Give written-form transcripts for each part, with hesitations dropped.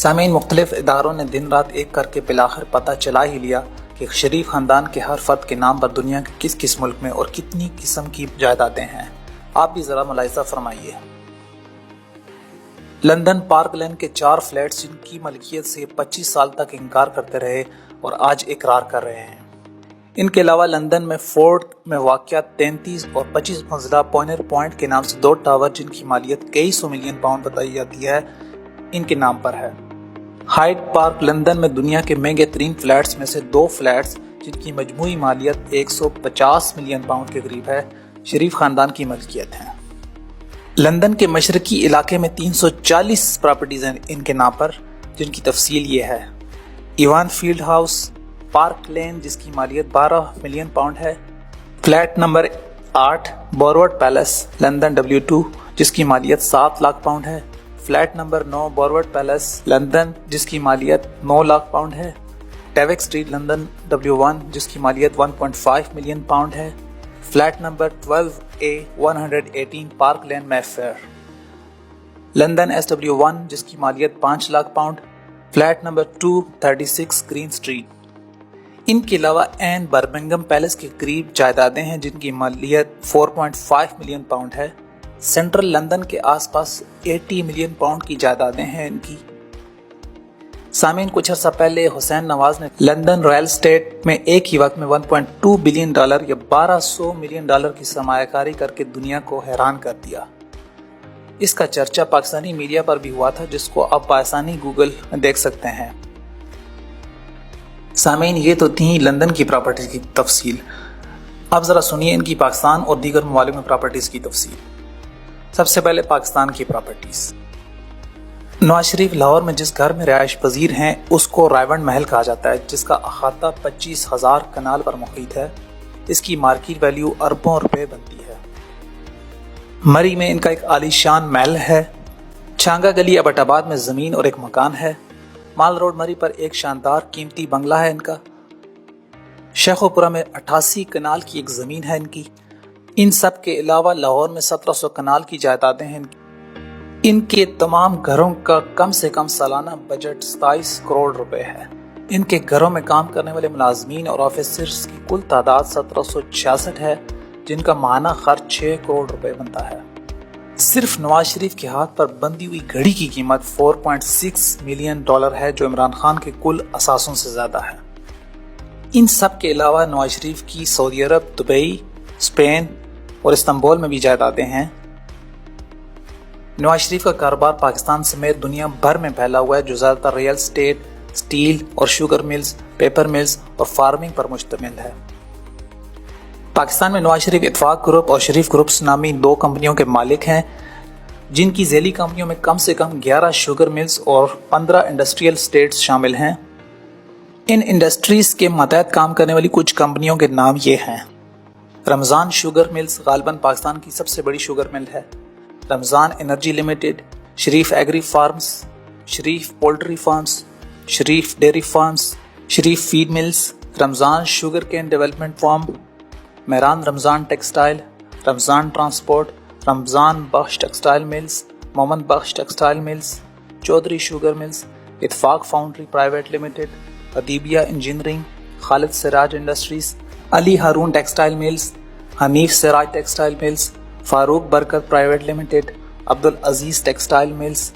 سامعین، مختلف اداروں نے دن رات ایک کر کے بالآخر پتہ چلا ہی لیا کہ شریف خاندان کے ہر فرد کے نام پر دنیا کے کس کس ملک میں اور کتنی قسم کی جائیدادیں ہیں۔ آپ بھی ذرا ملاحظہ فرمائیے۔ لندن پارک لین کے 4 فلیٹس جن کی ملکیت سے 25 سال تک انکار کرتے رہے اور آج اقرار کر رہے ہیں۔ ان کے علاوہ لندن میں فورڈ میں واقع 33 اور 25 منزلہ پوائنر پوائنٹ کے نام سے 2 ٹاور جن کی مالیت کئی سو ملین پاؤنڈ بتائی جاتی ہے، ان کے نام پر ہے۔ ہائیڈ پارک لندن میں دنیا کے مہنگے ترین فلیٹس میں سے 2 فلیٹس جن کی مجموعی مالیت 150 ملین پاؤنڈ کے قریب ہے، شریف خاندان کی ملکیت ہیں۔ لندن کے مشرقی علاقے میں 340 پراپرٹیز ہیں ان کے نام پر، جن کی تفصیل یہ ہے: ایوان فیلڈ ہاؤس، پارک لین جس کی مالیت 12 ملین پاؤنڈ ہے، flat number 8 Burwood Place London W2 جس کی مالیت 7 لاکھ پاؤنڈ ہے، flat number 9 Burwood Place London جس کی مالیت 9 لاکھ پاؤنڈ ہے، ٹیوک اسٹریٹ لندن W1 جس کی مالیت 1.5 ملین پاؤنڈ ہے، flat number 12A 118 Park Lane Mayfair London SW1 جس کی مالیت 5 lakh pound, flat number 236 Green Street. ان کے علاوہ این برمنگھم پیلس کے قریب جائیدادیں ہیں جن کی مالیت 4.5 ملین پاؤنڈ ہے۔ سینٹرل لندن کے آس پاس 80 ملین پاؤنڈ کی جائیدادیں ہیں ان کی۔ سامعین، کچھ عرصہ پہلے حسین نواز نے لندن ریل اسٹیٹ میں ایک ہی وقت میں $1.2 بلین یا 1200 ملین ڈالر کی سرمایہ کاری کر کے دنیا کو حیران کر دیا۔ اس کا چرچا پاکستانی میڈیا پر بھی ہوا تھا، جس کو آپ بآسانی گوگل میں دیکھ سکتے ہیں۔ سامعین، یہ تو تھی لندن کی پراپرٹیز کی تفصیل۔ اب ذرا سنیے ان کی پاکستان اور دیگر ممالک میں پراپرٹیز کی تفصیل۔ سب سے پہلے پاکستان کی پراپرٹیز۔ نواز شریف لاہور میں جس گھر میں رہائش پذیر ہیں اس کو رائیونڈ محل کہا جاتا ہے، جس کا احاطہ 25,000 کنال پر محیط ہے۔ اس کی مارکیٹ ویلیو اربوں روپے بنتی ہے۔ مری میں ان کا ایک عالی شان محل ہے۔ چھانگا گلی ایبٹ آباد میں زمین اور ایک مکان ہے۔ مال روڈ مری پر ایک شاندار قیمتی بنگلہ ہے ان کا۔ شیخو پورہ میں 88 کنال کی ایک زمین ہے ان کی۔ ان سب کے علاوہ لاہور میں 1700 کنال کی جائیدادیں ہیں ان کے تمام گھروں کا کم سے کم سالانہ بجٹ 27 کروڑ روپے ہے۔ ان کے گھروں میں کام کرنے والے ملازمین اور آفیسرز کی کل تعداد 1766 ہے، جن کا ماہانہ خرچ 6 کروڑ روپے بنتا ہے۔ صرف نواز شریف کے ہاتھ پر بندھی ہوئی گھڑی کی قیمت $4.6 ملین ہے، جو عمران خان کے کل اثاثوں سے زیادہ ہے۔ ان سب کے علاوہ نواز شریف کی سعودی عرب، دبئی، اسپین اور استنبول میں بھی جائیدادیں ہیں۔ نواز شریف کا کاروبار پاکستان سمیت دنیا بھر میں پھیلا ہوا ہے، جو زیادہ تر ریل اسٹیٹ، اسٹیل اور شوگر ملز، پیپر ملز اور فارمنگ پر مشتمل ہے۔ پاکستان میں نواز شریف اتفاق گروپ اور شریف گروپس نامی 2 کمپنیوں کے مالک ہیں، جن کی ذیلی کمپنیوں میں کم سے کم 11 شوگر ملز اور 15 انڈسٹریل اسٹیٹس شامل ہیں۔ ان انڈسٹریز کے ماتحت کام کرنے والی کچھ کمپنیوں کے نام یہ ہیں: رمضان شوگر ملز غالباً پاکستان کی سب سے بڑی شوگر مل ہے، Ramzan energy limited, Sharif agri farms, Sharif poultry farms, Sharif dairy farms, Sharif feed mills, Ramzan sugar cane development farm, Mehran Ramzan textile, Ramzan transport, Ramzan Bakhsh textile mills, Muhammad Bakhsh textile mills, Chaudhry sugar mills, Ittefaq foundry private limited, Adibia engineering, Khalid Siraj industries, Ali Haroon textile mills, Hanif Siraj textile mills, Farooq Barkat private limited, Abdulaziz textile mills,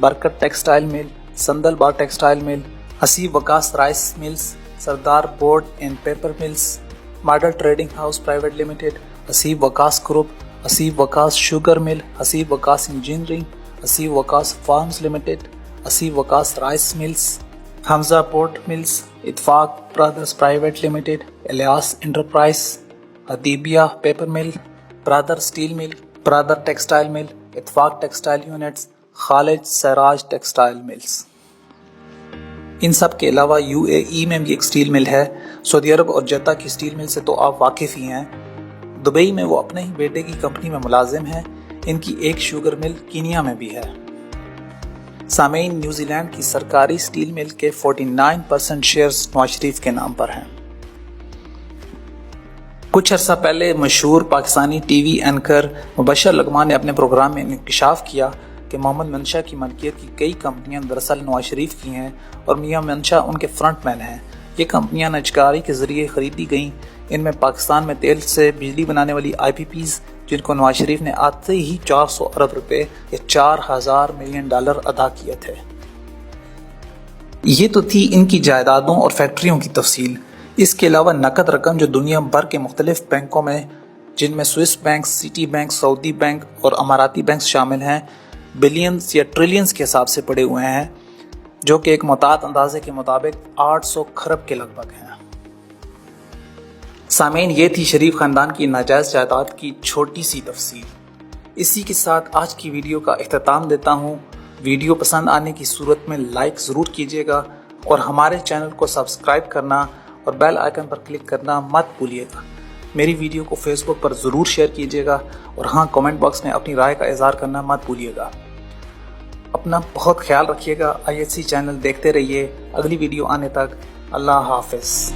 Barkat textile mill, Sandal Bagh textile mill, Haseeb Waqas rice mills, Sardar board and paper mills, model trading house private limited, Haseeb Waqas group, Haseeb Waqas sugar mill, Haseeb Waqas engineering, Haseeb Waqas farms limited, Haseeb Waqas rice mills, Hamza port mills, Ittefaq brothers private limited, Ilyas enterprise, Adibia paper mill, brother steel mill, brother textile mill, Ittefaq textile units, Khalid Siraj textile mills. ان سب کے علاوہ UAE میں بھی ایک steel مل ہے۔ سعودی عرب اور جدہ کی اسٹیل مل سے تو آپ واقف ہی ہیں۔ دبئی میں وہ اپنے ہی بیٹے کی کمپنی میں ملازم ہیں۔ ان کی ایک شوگر مل کینیا میں بھی ہے۔ سامعین، نیوزی لینڈ کی سرکاری اسٹیل مل کے 49% شیئرز نواز شریف کے نام پر ہیں۔ کچھ عرصہ پہلے مشہور پاکستانی ٹی وی اینکر مبشر لغمان نے اپنے پروگرام میں انکشاف کیا کہ محمد منشا کی ملکیت کی کئی کمپنیاں دراصل نواز شریف کی ہیں اور میاں منشا ان کے فرنٹ مین ہیں۔ یہ کمپنیاں نجکاری کے ذریعے خریدی گئیں۔ ان میں پاکستان میں تیل سے بجلی بنانے والی IPPs، جن کو نواز شریف نے آتے ہی 400 ارب روپے یا $4000 ملین ادا کیے تھے۔ یہ تو تھی ان کی جائیدادوں اور فیکٹریوں کی تفصیل۔ اس کے علاوہ نقد رقم جو دنیا بھر کے مختلف بینکوں میں، جن میں سوئس بینک، سٹی بینک، سعودی بینک اور اماراتی بینک شامل ہیں، بلینز یا ٹریلینز کے حساب سے پڑے ہوئے ہیں، جو کہ ایک متعدد اندازے کے مطابق 800 کھرب کے لگ بھگ ہیں۔ سامعین، یہ تھی شریف خاندان کی ناجائز جائیداد کی چھوٹی سی تفصیل۔ اسی کے ساتھ آج کی ویڈیو کا اختتام دیتا ہوں۔ ویڈیو پسند آنے کی صورت میں لائک ضرور کیجیے گا اور ہمارے چینل کو سبسکرائب کرنا اور بیل آئیکن پر کلک کرنا مت بھولیے گا۔ میری ویڈیو کو فیس بک پر ضرور شیئر کیجیے گا اور ہاں، کمنٹ باکس میں اپنی رائے کا اظہار کرنا مت بھولیے گا۔ اپنا بہت خیال رکھیے گا۔ IHC چینل دیکھتے رہیے۔ اگلی ویڈیو آنے تک اللہ حافظ۔